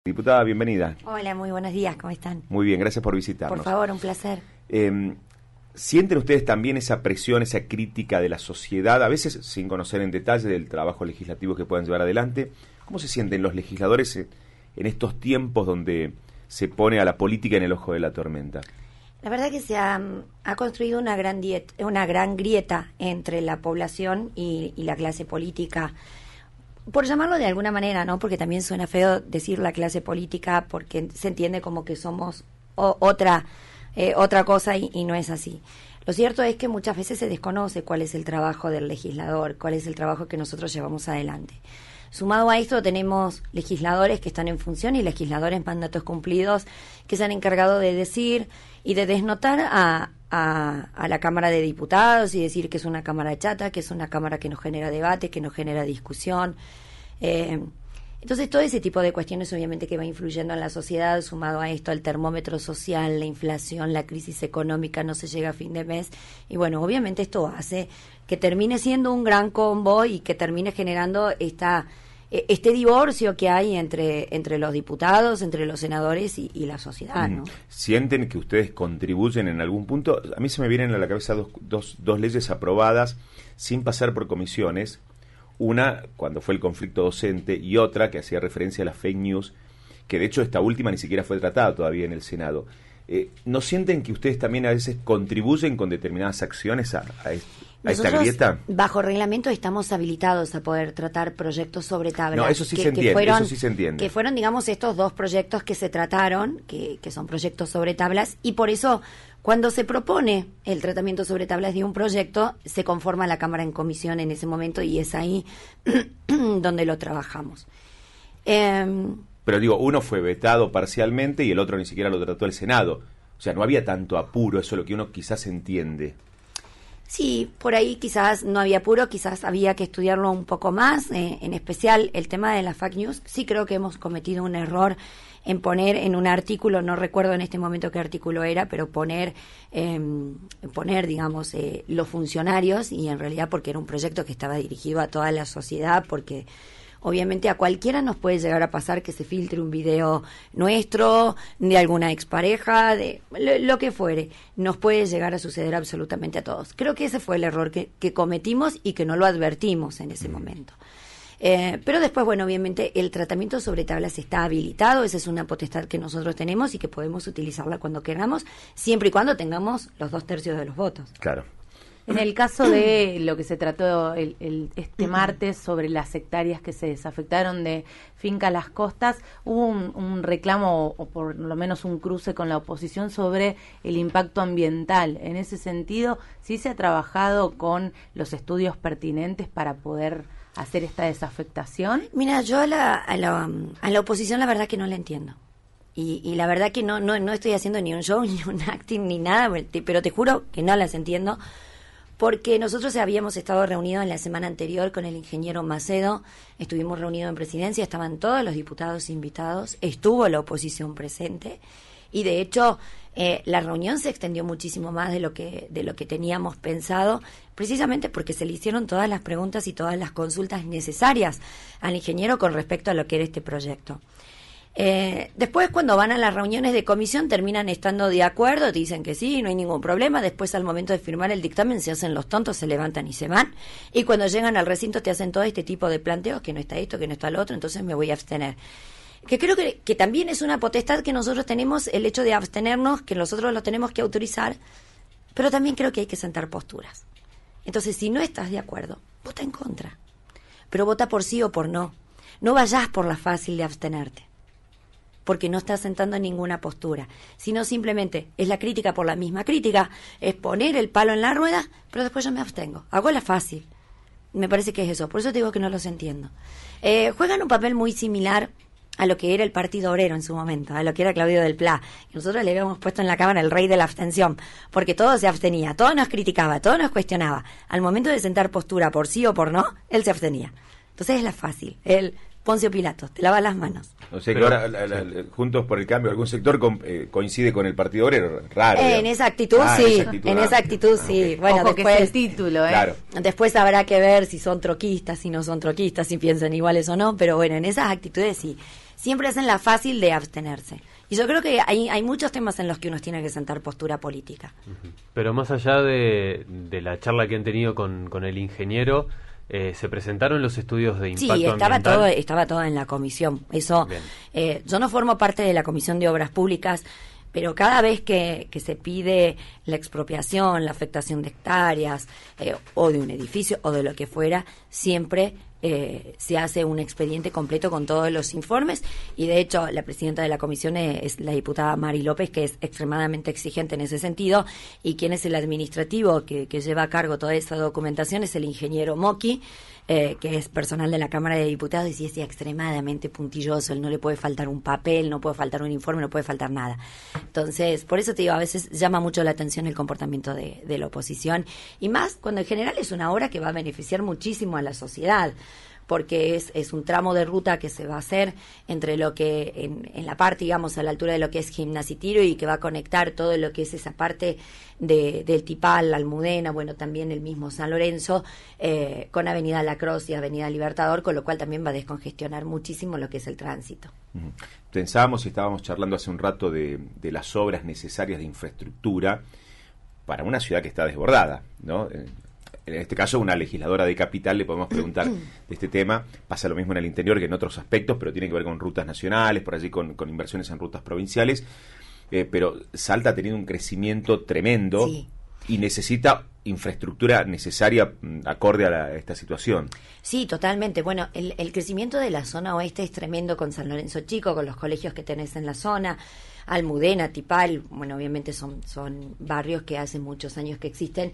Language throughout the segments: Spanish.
Diputada, bienvenida. Hola, muy buenos días, ¿cómo están? Muy bien, gracias por visitarnos. Por favor, un placer. ¿Sienten ustedes también esa presión, esa crítica de la sociedad, a veces sin conocer en detalle del trabajo legislativo que puedan llevar adelante? ¿Cómo se sienten los legisladores en estos tiempos donde se pone a la política en el ojo de la tormenta? La verdad que se ha construido una gran grieta entre la población y la clase política, por llamarlo de alguna manera, ¿no? Porque también suena feo decir la clase política porque se entiende como que somos otra cosa y no es así. Lo cierto es que muchas veces se desconoce cuál es el trabajo del legislador, cuál es el trabajo que nosotros llevamos adelante. Sumado a esto tenemos legisladores que están en función y legisladores mandatos cumplidos que se han encargado de decir y de desnotar a la Cámara de Diputados y decir que es una Cámara chata, que es una Cámara que no genera debate, que no genera discusión. Entonces todo ese tipo de cuestiones obviamente que va influyendo en la sociedad, sumado a esto el termómetro social, la inflación, la crisis económica, no se llega a fin de mes y bueno, obviamente esto hace que termine siendo un gran combo y que termine generando este divorcio que hay entre los diputados, entre los senadores y la sociedad, ¿no? ¿Sienten que ustedes contribuyen en algún punto? A mí se me vienen a la cabeza dos leyes aprobadas sin pasar por comisiones. Una, cuando fue el conflicto docente, y otra que hacía referencia a las fake news, que de hecho esta última ni siquiera fue tratada todavía en el Senado. ¿No sienten que ustedes también a veces contribuyen con determinadas acciones a esta grieta? Bajo reglamento estamos habilitados a poder tratar proyectos sobre tabla. No, eso sí se entiende, eso sí se entiende. Que fueron, digamos, estos dos proyectos que se trataron, que son proyectos sobre tablas, y por eso, cuando se propone el tratamiento sobre tablas de un proyecto, se conforma la Cámara en comisión en ese momento y es ahí donde lo trabajamos. Pero digo, uno fue vetado parcialmente y el otro ni siquiera lo trató el Senado. O sea, no había tanto apuro, eso es lo que uno quizás entiende. Sí, por ahí quizás no había apuro, quizás había que estudiarlo un poco más, en especial el tema de la fake news. Sí creo que hemos cometido un error en poner en un artículo, no recuerdo en este momento qué artículo era, pero poner digamos, los funcionarios, y en realidad porque era un proyecto que estaba dirigido a toda la sociedad, porque obviamente a cualquiera nos puede llegar a pasar que se filtre un video nuestro, de alguna expareja, de lo que fuere. Nos puede llegar a suceder absolutamente a todos. Creo que ese fue el error que cometimos y que no lo advertimos en ese momento. Pero después, bueno, obviamente el tratamiento sobre tablas está habilitado, esa es una potestad que nosotros tenemos y que podemos utilizarla cuando queramos, siempre y cuando tengamos los 2/3 de los votos. Claro. En el caso de lo que se trató este martes sobre las hectáreas que se desafectaron de Finca Las Costas, hubo un reclamo o por lo menos un cruce con la oposición sobre el impacto ambiental. En ese sentido, ¿sí se ha trabajado con los estudios pertinentes para poder hacer esta desafectación? Mira, yo a la oposición la verdad que no la entiendo. Y la verdad que no estoy haciendo ni un show, ni un acting, ni nada, pero te juro que no las entiendo. Porque nosotros habíamos estado reunidos en la semana anterior con el ingeniero Macedo, estuvimos reunidos en presidencia, estaban todos los diputados invitados, estuvo la oposición presente y de hecho la reunión se extendió muchísimo más de lo que teníamos pensado, precisamente porque se le hicieron todas las preguntas y todas las consultas necesarias al ingeniero con respecto a lo que era este proyecto. Después cuando van a las reuniones de comisión terminan estando de acuerdo, te dicen que sí, no hay ningún problema, después al momento de firmar el dictamen se hacen los tontos, se levantan y se van, y cuando llegan al recinto te hacen todo este tipo de planteos, que no está esto, que no está lo otro, entonces me voy a abstener. Que creo que también es una potestad que nosotros tenemos, el hecho de abstenernos, que nosotros lo tenemos que autorizar, pero también creo que hay que sentar posturas. Entonces si no estás de acuerdo, vota en contra, pero vota por sí o por no, no vayas por la fácil de abstenerte, porque no está sentando ninguna postura, sino simplemente es la crítica por la misma crítica, es poner el palo en la rueda, pero después yo me abstengo, hago la fácil. Me parece que es eso, por eso te digo que no los entiendo. Juegan un papel muy similar a lo que era el Partido Obrero en su momento, a lo que era Claudio del Pla. Y nosotros le habíamos puesto en la Cámara el rey de la abstención, porque todo se abstenía, todo nos criticaba, todo nos cuestionaba. Al momento de sentar postura por sí o por no, él se abstenía. Entonces es la fácil, él... Poncio Pilatos, te lavas las manos. O sea que ahora, Juntos por el Cambio, algún sector coincide con el Partido Obrero, raro. En esa actitud sí, en esa actitud sí. Okay. Bueno, ojo, después, que es el título, Claro. Después habrá que ver si son troquistas, si no son troquistas, si piensan iguales o no, pero bueno, en esas actitudes sí siempre hacen la fácil de abstenerse. Y yo creo que hay muchos temas en los que uno tiene que sentar postura política. Pero más allá de la charla que han tenido con el ingeniero, ¿se presentaron los estudios de impacto ambiental? Sí, estaba todo en la comisión. Eso, yo no formo parte de la Comisión de Obras Públicas, pero cada vez que se pide la expropiación, la afectación de hectáreas, o de un edificio, o de lo que fuera, siempre se hace un expediente completo con todos los informes, y de hecho la presidenta de la comisión es la diputada Mari López, que es extremadamente exigente en ese sentido, y quien es el administrativo que lleva a cargo toda esa documentación es el ingeniero Moqui, que es personal de la Cámara de Diputados, y es extremadamente puntilloso. Él no le puede faltar un papel, no puede faltar un informe, no puede faltar nada. Entonces, por eso te digo, a veces llama mucho la atención el comportamiento de la oposición, y más cuando en general es una obra que va a beneficiar muchísimo a la sociedad, porque es un tramo de ruta que se va a hacer entre lo que, en la parte, digamos, a la altura de lo que es Gimnasia y Tiro, y que va a conectar todo lo que es esa parte del Tipal, Almudena, bueno, también el mismo San Lorenzo, con Avenida La Cruz y Avenida Libertador, con lo cual también va a descongestionar muchísimo lo que es el tránsito. Pensábamos y estábamos charlando hace un rato de las obras necesarias de infraestructura para una ciudad que está desbordada, ¿no? En este caso, una legisladora de capital le podemos preguntar de este tema. Pasa lo mismo en el interior que en otros aspectos, pero tiene que ver con rutas nacionales, por allí con inversiones en rutas provinciales. Pero Salta ha tenido un crecimiento tremendo, sí, y necesita infraestructura necesaria acorde a esta situación. Sí, totalmente. Bueno, el crecimiento de la zona oeste es tremendo, con San Lorenzo Chico, con los colegios que tenés en la zona, Almudena, Tipal, bueno, obviamente son barrios que hace muchos años que existen.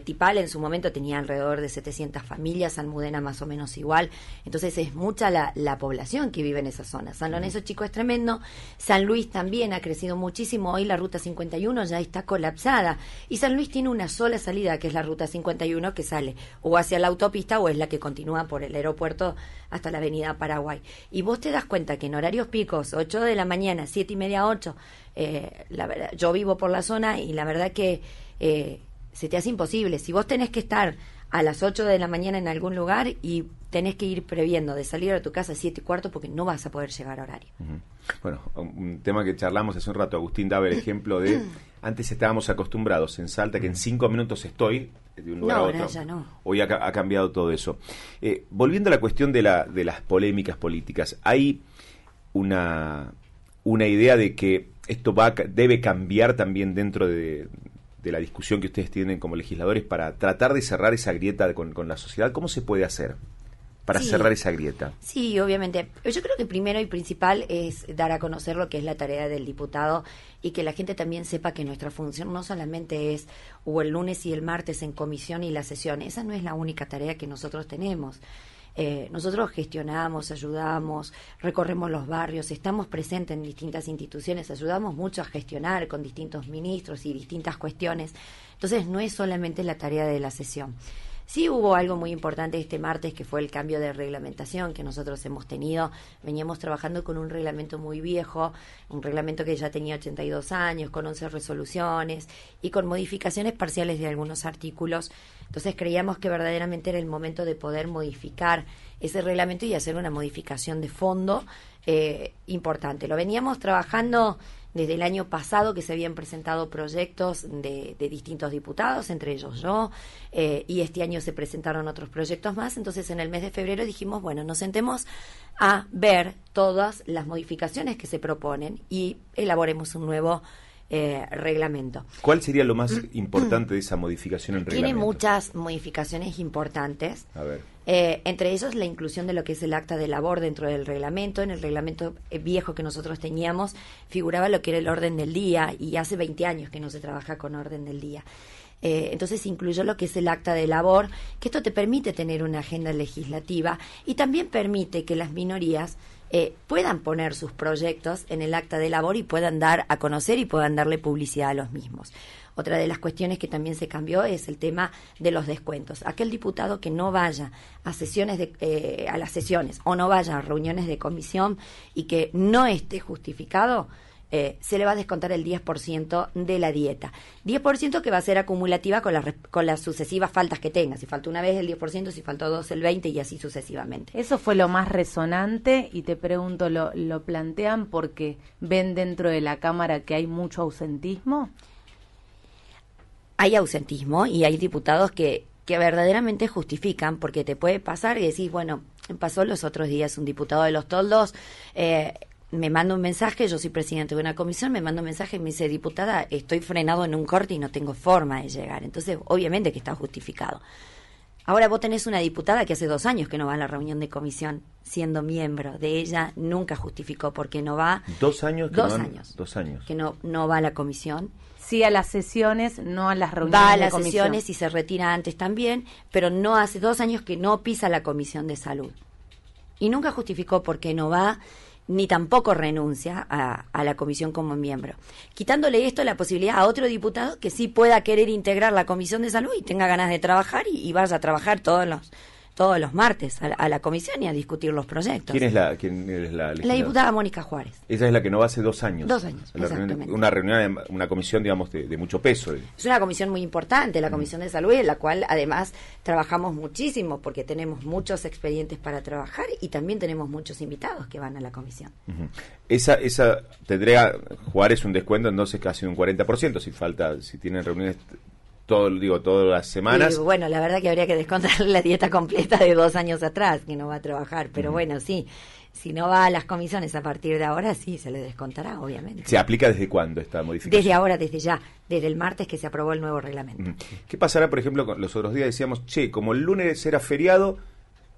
Tipal en su momento tenía alrededor de 700 familias, Almudena más o menos igual, entonces es mucha la población que vive en esa zona. San Lorenzo Chico es tremendo, San Luis también ha crecido muchísimo, hoy la ruta 51 ya está colapsada, y San Luis tiene una sola salida, que es la ruta 51, que sale o hacia la autopista o es la que continúa por el aeropuerto hasta la avenida Paraguay. Y vos te das cuenta que en horarios picos, 8 de la mañana, 7:30, 8, la verdad, yo vivo por la zona y la verdad que se te hace imposible. Si vos tenés que estar a las 8 de la mañana en algún lugar y tenés que ir previendo de salir de tu casa a 7:15 porque no vas a poder llegar a horario. Bueno, un tema que charlamos hace un rato, Agustín daba el ejemplo de, antes estábamos acostumbrados en Salta que en 5 minutos estoy de un lugar a otro. Ya no. Hoy ha cambiado todo eso. Volviendo a la cuestión de las polémicas políticas, hay una idea de que esto debe cambiar también dentro de la discusión que ustedes tienen como legisladores para tratar de cerrar esa grieta con la sociedad. ¿Cómo se puede hacer para cerrar esa grieta? Sí, obviamente. Yo creo que primero y principal es dar a conocer lo que es la tarea del diputado, y que la gente también sepa que nuestra función no solamente es o el lunes y el martes en comisión y la sesión. Esa no es la única tarea que nosotros tenemos. Nosotros gestionamos, ayudamos, recorremos los barrios, estamos presentes en distintas instituciones, ayudamos mucho a gestionar con distintos ministros y distintas cuestiones. Entonces no es solamente la tarea de la sesión. Sí hubo algo muy importante este martes, que fue el cambio de reglamentación que nosotros hemos tenido. Veníamos trabajando con un reglamento muy viejo, un reglamento que ya tenía 82 años, con 11 resoluciones y con modificaciones parciales de algunos artículos. Entonces creíamos que verdaderamente era el momento de poder modificar ese reglamento y hacer una modificación de fondo importante. Lo veníamos trabajando desde el año pasado, que se habían presentado proyectos de distintos diputados, entre ellos yo, y este año se presentaron otros proyectos más. Entonces en el mes de febrero dijimos, bueno, nos sentemos a ver todas las modificaciones que se proponen y elaboremos un nuevo reglamento. ¿Cuál sería lo más importante de esa modificación en reglamento? Tiene muchas modificaciones importantes. A ver. Entre ellos la inclusión de lo que es el acta de labor dentro del reglamento. En el reglamento viejo que nosotros teníamos figuraba lo que era el orden del día, y hace 20 años que no se trabaja con orden del día. Entonces incluyó lo que es el acta de labor, que esto te permite tener una agenda legislativa y también permite que las minorías puedan poner sus proyectos en el acta de labor y puedan dar a conocer y puedan darle publicidad a los mismos. Otra de las cuestiones que también se cambió es el tema de los descuentos. Aquel diputado que no vaya a a las sesiones o no vaya a reuniones de comisión y que no esté justificado, se le va a descontar el 10% de la dieta. 10% que va a ser acumulativa con las sucesivas faltas que tenga. Si faltó una vez el 10%, si faltó dos el 20% y así sucesivamente. Eso fue lo más resonante y te pregunto, ¿lo plantean porque ven dentro de la Cámara que hay mucho ausentismo? Hay ausentismo y hay diputados que verdaderamente justifican, porque te puede pasar y decís, bueno, pasó los otros días un diputado de Los Toldos, me manda un mensaje, yo soy presidente de una comisión, me manda un mensaje y me dice, diputada, estoy frenado en un corte y no tengo forma de llegar. Entonces, obviamente que está justificado. Ahora vos tenés una diputada que hace 2 años que no va a la reunión de comisión siendo miembro de ella, nunca justificó por qué no va. 2 años. 2 años. Que no va a la comisión. Sí a las sesiones, no a las reuniones va a de las comisión. sesiones y se retira antes también, pero no hace 2 años que no pisa la comisión de salud. Y nunca justificó por qué no va, ni tampoco renuncia a la comisión como miembro. Quitándole esto la posibilidad a otro diputado que sí pueda querer integrar la comisión de salud y tenga ganas de trabajar y vaya a trabajar todos los martes a la comisión y a discutir los proyectos. ¿Quién es la La diputada Mónica Juárez. Esa es la que no va hace 2 años. 2 años, exactamente. Una reunión, una comisión, digamos, de mucho peso. Es una comisión muy importante, la Comisión de Salud, en la cual además trabajamos muchísimo porque tenemos muchos expedientes para trabajar y también tenemos muchos invitados que van a la comisión. Esa tendría Juárez un descuento, entonces casi un 40%, si tienen reuniones todas las semanas. Y bueno, la verdad que habría que descontar la dieta completa de 2 años atrás, que no va a trabajar, pero bueno, sí, si no va a las comisiones a partir de ahora, sí, se le descontará, obviamente. ¿Se aplica desde cuándo esta modificación? Desde ahora, desde ya, desde el martes que se aprobó el nuevo reglamento. ¿Qué pasará, por ejemplo, con los otros días? Decíamos, como el lunes era feriado,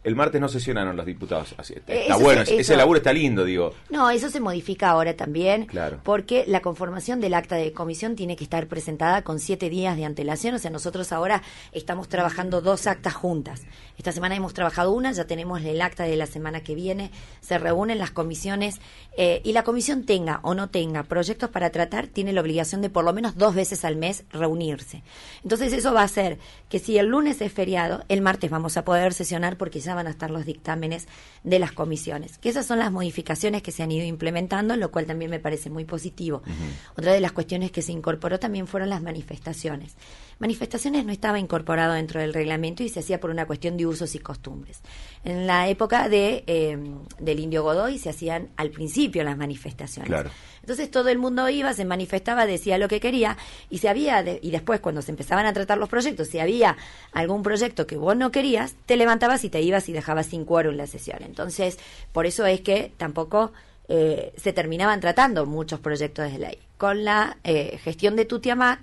el martes no sesionaron los diputados. Así, está bueno, ese laburo está lindo, digo. No, eso se modifica ahora también, claro, porque la conformación del acta de comisión tiene que estar presentada con 7 días de antelación. O sea, nosotros ahora estamos trabajando 2 actas juntas. Esta semana hemos trabajado una, ya tenemos el acta de la semana que viene. Se reúnen las comisiones y la comisión tenga o no tenga proyectos para tratar, tiene la obligación de por lo menos 2 veces al mes reunirse. Entonces eso va a hacer que si el lunes es feriado, el martes vamos a poder sesionar porque ya van a estar los dictámenes de las comisiones. Que esas son las modificaciones que se han ido implementando, lo cual también me parece muy positivo. Otra de las cuestiones que se incorporó también fueron las manifestaciones. Manifestaciones no estaba incorporado dentro del reglamento y se hacía por una cuestión de usos y costumbres. En la época del Indio Godoy se hacían al principio las manifestaciones. Claro. Entonces todo el mundo iba, se manifestaba, decía lo que quería y y después cuando se empezaban a tratar los proyectos, si había algún proyecto que vos no querías, te levantabas y te ibas y dejabas sin quórum la sesión. Entonces, por eso es que tampoco se terminaban tratando muchos proyectos de ley. Con la gestión de Tuti Amat,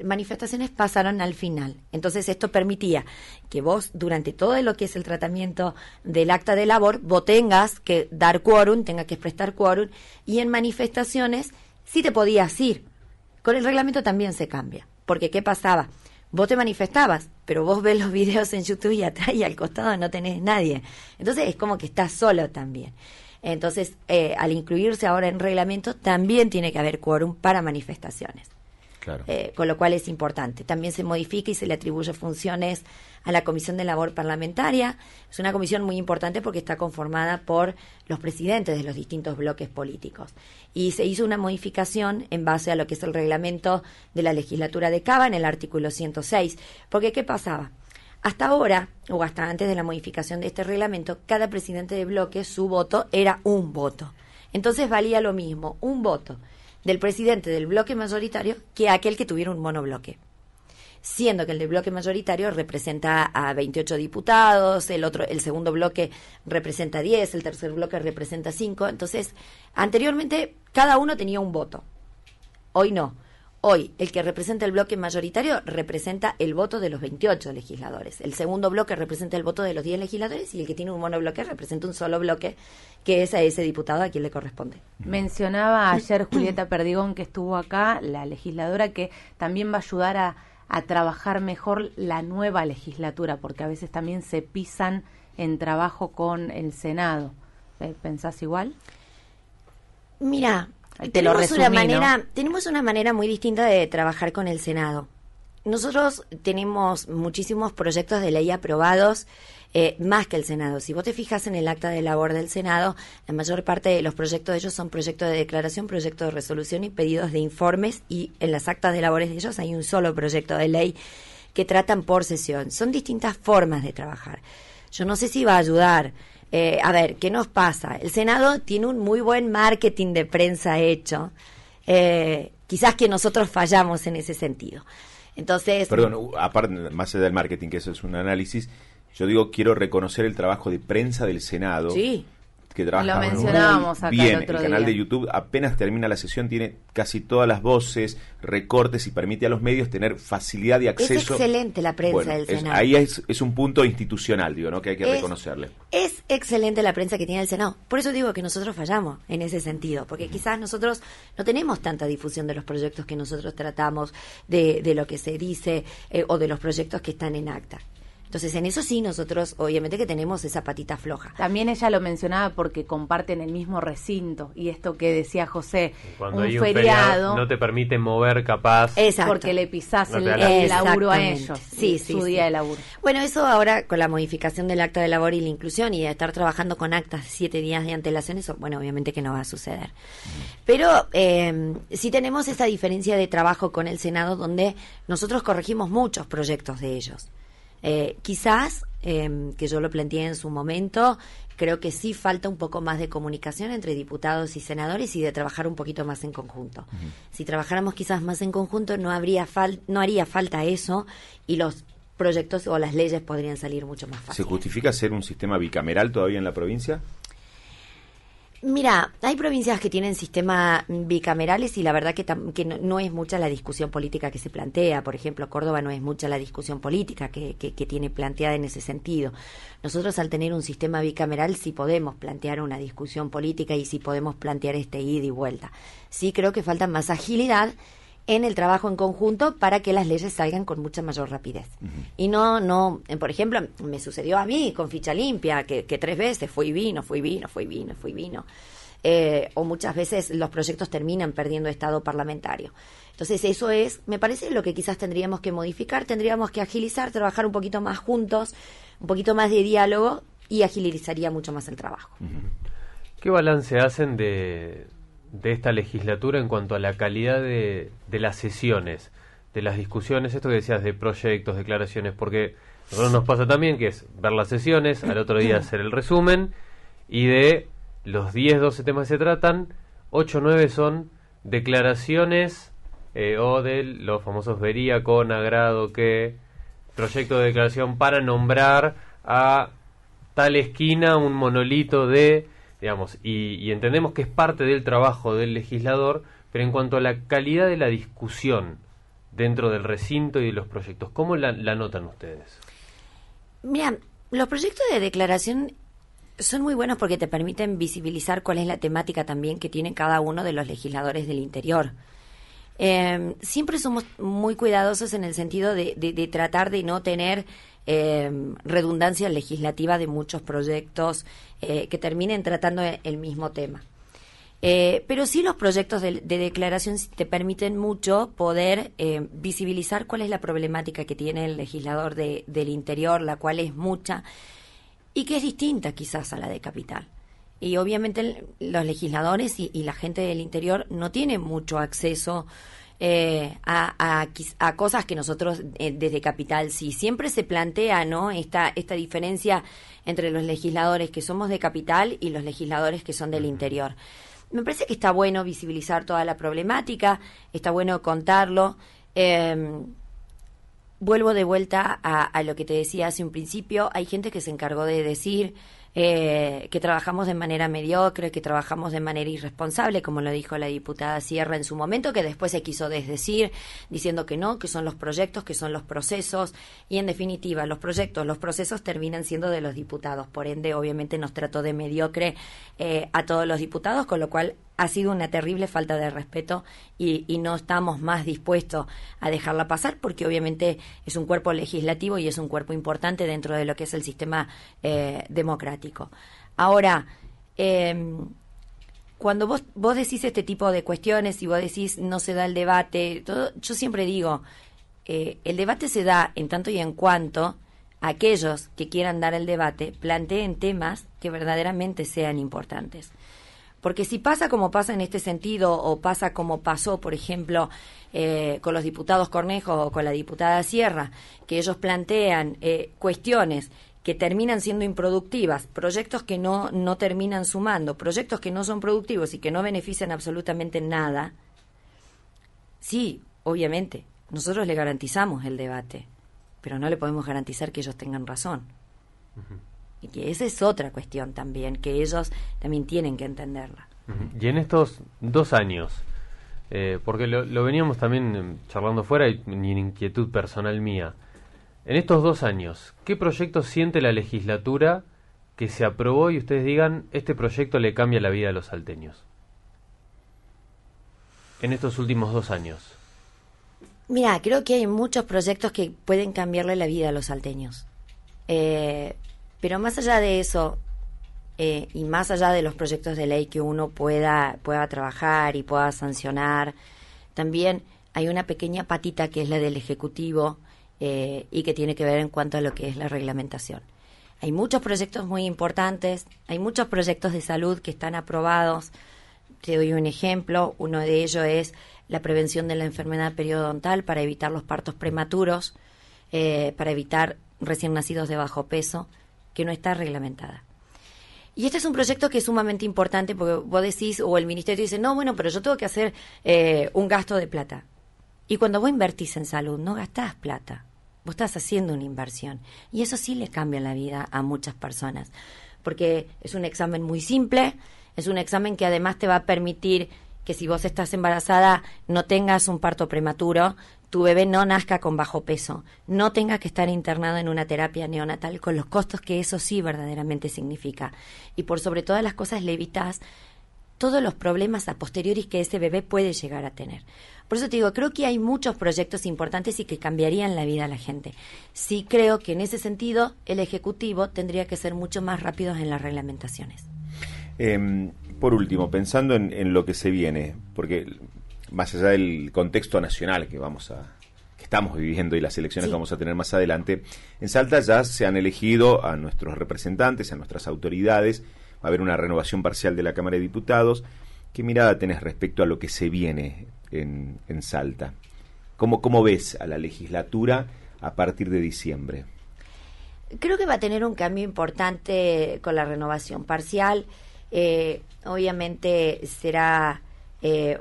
manifestaciones pasaron al final. Entonces esto permitía que vos durante todo lo que es el tratamiento del acta de labor vos tengas que dar quórum, tengas que prestar quórum y en manifestaciones sí te podías ir. Con el reglamento también se cambia. Porque ¿qué pasaba? Vos te manifestabas, pero vos ves los videos en YouTube y atrás y al costado no tenés nadie. Entonces es como que estás solo también. Entonces al incluirse ahora en reglamento también tiene que haber quórum para manifestaciones. Claro. Con lo cual es importante. También se modifica y se le atribuye funciones a la Comisión de Labor Parlamentaria. Es una comisión muy importante porque está conformada por los presidentes de los distintos bloques políticos. Y se hizo una modificación en base a lo que es el reglamento de la legislatura de Cava en el artículo 106. Porque ¿qué pasaba? Hasta ahora, o hasta antes de la modificación de este reglamento, cada presidente de bloque, su voto era un voto. Entonces valía lo mismo, un voto del presidente del bloque mayoritario que aquel que tuviera un monobloque. Siendo que el del bloque mayoritario representa a 28 diputados, el segundo bloque representa 10, el tercer bloque representa 5. Entonces, anteriormente cada uno tenía un voto. Hoy no. Hoy, el que representa el bloque mayoritario representa el voto de los 28 legisladores. El segundo bloque representa el voto de los 10 legisladores y el que tiene un monobloque representa un solo bloque, que es a ese diputado a quien le corresponde. Mencionaba ayer Julieta Perdigón, que estuvo acá, la legisladora, que también va a ayudar a trabajar mejor la nueva legislatura, porque a veces también se pisan en trabajo con el Senado. ¿Pensás igual? Mira, te lo resumí, tenemos una manera muy distinta de trabajar con el Senado. nosotros tenemos muchísimos proyectos de ley aprobados, más que el Senado. Si vos te fijas en el acta de labor del Senado, la mayor parte de los proyectos de ellos son proyectos de declaración, proyectos de resolución y pedidos de informes, y en las actas de labores de ellos hay un solo proyecto de ley que tratan por sesión. Son distintas formas de trabajar. Yo no sé si va a ayudar. A ver, ¿qué nos pasa? El Senado tiene un muy buen marketing de prensa hecho. Quizás que nosotros fallamos en ese sentido. Entonces, perdón, aparte, más allá del marketing, que eso es un análisis, yo digo, quiero reconocer el trabajo de prensa del Senado. Sí. Que trabaja lo mencionábamos acá bien. el otro canal día de YouTube, apenas termina la sesión, tiene casi todas las voces, recortes, y permite a los medios tener facilidad de acceso. Es excelente la prensa del Senado. Ahí es un punto institucional, digo, ¿no? Que hay que reconocerle. Es excelente la prensa que tiene el Senado. Por eso digo que nosotros fallamos en ese sentido, porque quizás nosotros no tenemos tanta difusión de los proyectos que nosotros tratamos, de lo que se dice, o de los proyectos que están en acta. Entonces, en eso sí, nosotros obviamente que tenemos esa patita floja. También ella lo mencionaba porque comparten el mismo recinto, y esto que decía José, cuando hay un feriado no te permite mover capaz. Exacto. Porque le pisás No el laburo a ellos, sí, su día de laburo. Bueno, eso ahora con la modificación del acta de labor y la inclusión y de estar trabajando con actas de 7 días de antelación, eso, bueno, obviamente que no va a suceder. Pero sí tenemos esa diferencia de trabajo con el Senado, donde nosotros corregimos muchos proyectos de ellos. Quizás, que yo lo planteé en su momento, creo que sí falta un poco más de comunicación entre diputados y senadores y de trabajar un poquito más en conjunto. Uh-huh. Si trabajáramos quizás más en conjunto, no haría falta eso, y los proyectos o las leyes podrían salir mucho más fácil. ¿Se justifica ser un sistema bicameral todavía en la provincia? Mira, hay provincias que tienen sistemas bicamerales y la verdad que no es mucha la discusión política que se plantea. Por ejemplo, Córdoba no es mucha la discusión política que tiene planteada en ese sentido. Nosotros, al tener un sistema bicameral, sí podemos plantear una discusión política y sí podemos plantear ida y vuelta. Sí creo que falta más agilidad en el trabajo en conjunto para que las leyes salgan con mucha mayor rapidez. Uh-huh. Y no, por ejemplo, me sucedió a mí con Ficha Limpia, que 3 veces fui y vino. O muchas veces los proyectos terminan perdiendo estado parlamentario. Entonces eso me parece lo que quizás tendríamos que modificar, tendríamos que agilizar, trabajar un poquito más juntos, un poquito más de diálogo, y agilizaría mucho más el trabajo. Uh-huh. ¿Qué balance hacen de esta legislatura en cuanto a la calidad de las sesiones, de las discusiones, esto que decías de proyectos, declaraciones? Porque a nosotros nos pasa también que es ver las sesiones, al otro día hacer el resumen, y de los 10, 12 temas que se tratan, 8 o 9 son declaraciones o de los famosos vería con agrado que, proyecto de declaración para nombrar a tal esquina un monolito de... digamos, y entendemos que es parte del trabajo del legislador, pero en cuanto a la calidad de la discusión dentro del recinto y de los proyectos, ¿cómo la notan ustedes? Mira, los proyectos de declaración son muy buenos porque te permiten visibilizar cuál es la temática también que tiene cada uno de los legisladores del interior. Siempre somos muy cuidadosos en el sentido de tratar de no tener redundancia legislativa de muchos proyectos que terminen tratando el mismo tema. Pero sí, los proyectos de declaración te permiten mucho poder visibilizar cuál es la problemática que tiene el legislador del interior, la cual es mucha y que es distinta quizás a la de capital. Y obviamente los legisladores y la gente del interior no tienen mucho acceso a cosas que nosotros desde capital sí. Siempre se plantea, ¿no?, esta diferencia entre los legisladores que somos de capital y los legisladores que son del interior. Me parece que está bueno visibilizar toda la problemática, está bueno contarlo. Vuelvo de vuelta a lo que te decía hace un principio. Hay gente que se encargó de decir que trabajamos de manera mediocre, que trabajamos de manera irresponsable, como lo dijo la diputada Sierra en su momento, que después se quiso desdecir, diciendo que no, que son los proyectos, que son los procesos, y en definitiva los proyectos, los procesos terminan siendo de los diputados. Por ende, obviamente nos trató de mediocre a todos los diputados, con lo cual ha sido una terrible falta de respeto y no estamos más dispuestos a dejarla pasar, porque obviamente es un cuerpo legislativo y es un cuerpo importante dentro de lo que es el sistema democrático. Ahora, cuando vos decís este tipo de cuestiones y vos decís no se da el debate, todo, yo siempre digo, el debate se da en tanto y en cuanto aquellos que quieran dar el debate planteen temas que verdaderamente sean importantes. Porque si pasa como pasa en este sentido, o pasa como pasó, por ejemplo, con los diputados Cornejo o con la diputada Sierra, que ellos plantean cuestiones que terminan siendo improductivas, proyectos que no terminan sumando, proyectos que no son productivos y que no benefician absolutamente nada, sí, obviamente, nosotros le garantizamos el debate, pero no le podemos garantizar que ellos tengan razón. Uh-huh. Y que esa es otra cuestión también, que ellos también tienen que entenderla. Uh-huh. Y en estos 2 años, porque lo veníamos también charlando fuera, y ni en inquietud personal mía, en estos 2 años, ¿qué proyecto siente la legislatura que se aprobó y ustedes digan, este proyecto le cambia la vida a los salteños? En estos últimos 2 años. Mira, creo que hay muchos proyectos que pueden cambiarle la vida a los salteños. Pero más allá de eso, y más allá de los proyectos de ley que uno pueda trabajar y pueda sancionar, también hay una pequeña patita que es la del Ejecutivo, y que tiene que ver en cuanto a lo que es la reglamentación. Hay muchos proyectos muy importantes, hay muchos proyectos de salud que están aprobados. Te doy un ejemplo, uno de ellos es la prevención de la enfermedad periodontal para evitar los partos prematuros, para evitar recién nacidos de bajo peso, que no está reglamentada. Y este es un proyecto que es sumamente importante porque vos decís, o el ministerio dice, no, bueno, pero yo tengo que hacer un gasto de plata. Y cuando vos invertís en salud, no gastás plata, vos estás haciendo una inversión. Y eso sí le cambia la vida a muchas personas, porque es un examen muy simple, es un examen que además te va a permitir que si vos estás embarazada no tengas un parto prematuro, tu bebé no nazca con bajo peso, no tengas que estar internado en una terapia neonatal con los costos que eso sí verdaderamente significa. Y por sobre todas las cosas le evitas todos los problemas a posteriori que ese bebé puede llegar a tener. Por eso te digo, creo que hay muchos proyectos importantes y que cambiarían la vida a la gente. Sí creo que en ese sentido el Ejecutivo tendría que ser mucho más rápido en las reglamentaciones. Por último, pensando en lo que se viene, porque más allá del contexto nacional que estamos viviendo y las elecciones que vamos a tener más adelante, en Salta ya se han elegido a nuestros representantes, a nuestras autoridades, va a haber una renovación parcial de la Cámara de Diputados. ¿Qué mirada tenés respecto a lo que se viene en Salta? ¿Cómo ves a la legislatura a partir de diciembre? Creo que va a tener un cambio importante con la renovación parcial. Obviamente será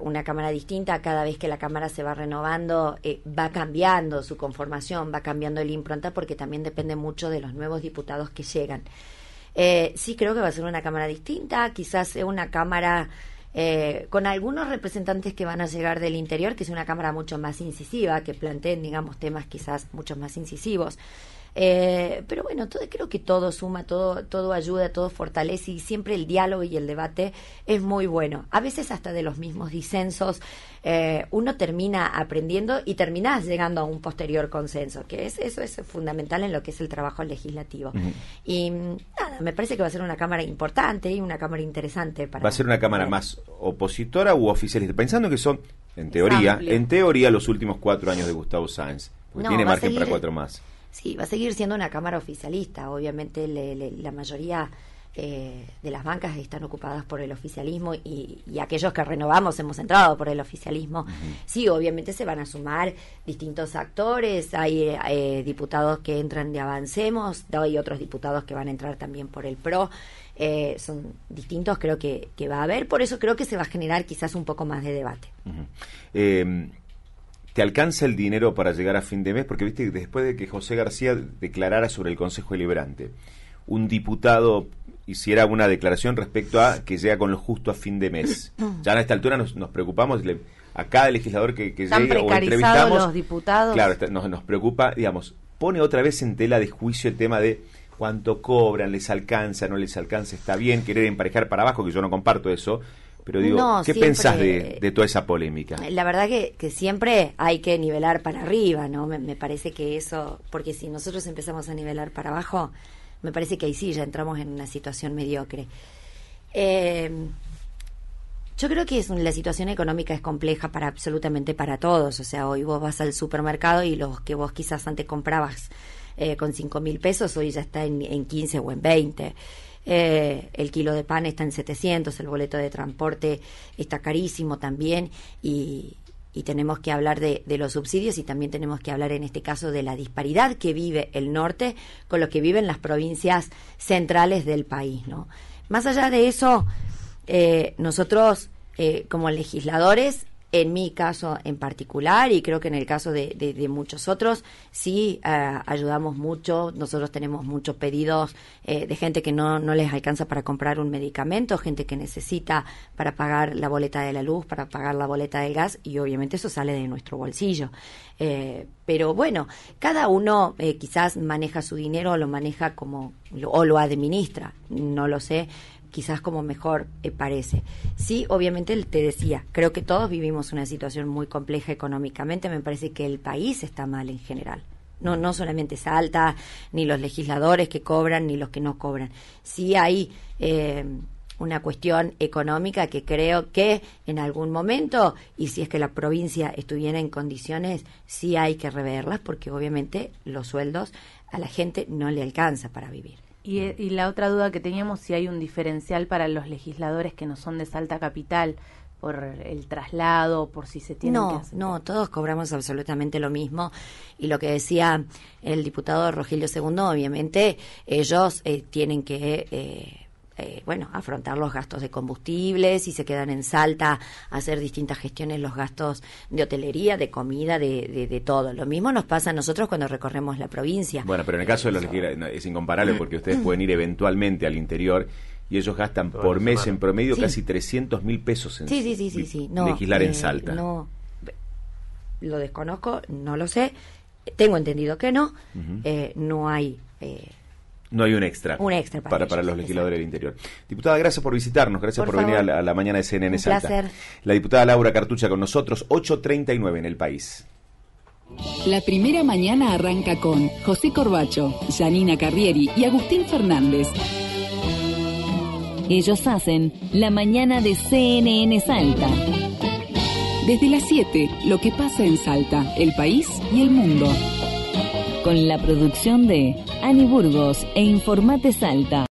una Cámara distinta. Cada vez que la Cámara se va renovando, va cambiando su conformación, va cambiando el impronta, porque también depende mucho de los nuevos diputados que llegan. Sí creo que va a ser una Cámara distinta, quizás sea una Cámara con algunos representantes que van a llegar del interior, que es una Cámara mucho más incisiva, que planteen, digamos, temas quizás mucho más incisivos. Pero bueno, creo que todo suma, todo ayuda, todo fortalece, y siempre el diálogo y el debate es muy bueno. A veces hasta de los mismos disensos uno termina aprendiendo y terminás llegando a un posterior consenso, que eso es fundamental en lo que es el trabajo legislativo. Uh-huh. Y nada, me parece que va a ser una Cámara importante y una Cámara interesante. ¿Va a ser una Cámara más opositora u oficialista? Pensando que son, en teoría, los últimos 4 años de Gustavo Sáenz, porque tiene margen para 4 más. Sí, va a seguir siendo una Cámara oficialista. Obviamente la mayoría de las bancas están ocupadas por el oficialismo, y aquellos que renovamos hemos entrado por el oficialismo. Uh-huh. Sí, obviamente se van a sumar distintos actores. Hay diputados que entran de Avancemos, hay otros diputados que van a entrar también por el PRO. Son distintos, creo que va a haber. Por eso creo que se va a generar quizás un poco más de debate. Uh-huh. ¿Te alcanza el dinero para llegar a fin de mes? Porque viste, después de que José García declarara sobre el Consejo Deliberante, un diputado hiciera una declaración respecto a que llega con lo justo a fin de mes. Ya a esta altura nos preocupamos, a cada legislador que llegue o entrevistamos, los diputados. Claro, nos preocupa, digamos, pone otra vez en tela de juicio el tema de cuánto cobran, les alcanza, no les alcanza, está bien querer emparejar para abajo, que yo no comparto eso. Pero digo, ¿qué pensás de toda esa polémica? La verdad que siempre hay que nivelar para arriba, ¿no? Me parece que eso, porque si nosotros empezamos a nivelar para abajo, me parece que ahí sí ya entramos en una situación mediocre. Yo creo que la situación económica es compleja para absolutamente para todos. O sea, hoy vos vas al supermercado y los que vos quizás antes comprabas con 5.000 pesos, hoy ya está en 15 o en 20. El kilo de pan está en 700, el boleto de transporte está carísimo también y tenemos que hablar de los subsidios y también tenemos que hablar en este caso de la disparidad que vive el norte con lo que viven las provincias centrales del país, ¿no? Más allá de eso, nosotros como legisladores, en mi caso en particular y creo que en el caso de muchos otros, sí ayudamos mucho. Nosotros tenemos muchos pedidos de gente que no les alcanza para comprar un medicamento, gente que necesita para pagar la boleta de la luz, para pagar la boleta del gas y obviamente eso sale de nuestro bolsillo. Pero bueno, cada uno quizás maneja su dinero o lo maneja o lo administra, no lo sé, quizás como mejor parece. Sí, obviamente te decía, creo que todos vivimos una situación muy compleja económicamente, me parece que el país está mal en general. No solamente Salta, ni los legisladores que cobran, ni los que no cobran. Sí hay una cuestión económica que creo que en algún momento, y si es que la provincia estuviera en condiciones, sí hay que reverlas, porque obviamente los sueldos a la gente no le alcanza para vivir. Y la otra duda que teníamos, si hay un diferencial para los legisladores que no son de Salta Capital, por el traslado, por si se tienen que hacer. No, todos cobramos absolutamente lo mismo. Y lo que decía el diputado Rogelio II, obviamente ellos tienen que afrontar los gastos de combustible, si se quedan en Salta, hacer distintas gestiones, los gastos de hotelería, de comida, de todo. Lo mismo nos pasa a nosotros cuando recorremos la provincia. Bueno, pero en el caso de los legisladores es incomparable porque ustedes pueden ir eventualmente al interior y ellos gastan por mes en promedio casi 300.000 pesos en legislar en Salta. No, lo desconozco, no lo sé, tengo entendido que no, no hay... No hay un extra para los legisladores del interior. Diputada, gracias por visitarnos, gracias por venir a la mañana de CNN Salta. Placer. La diputada Laura Cartucha con nosotros, 8:39 en El País. La primera mañana arranca con José Corbacho, Janina Carrieri y Agustín Fernández. Ellos hacen la mañana de CNN Salta. Desde las 7, lo que pasa en Salta, el país y el mundo. Con la producción de Ani Burgos e Informate Salta.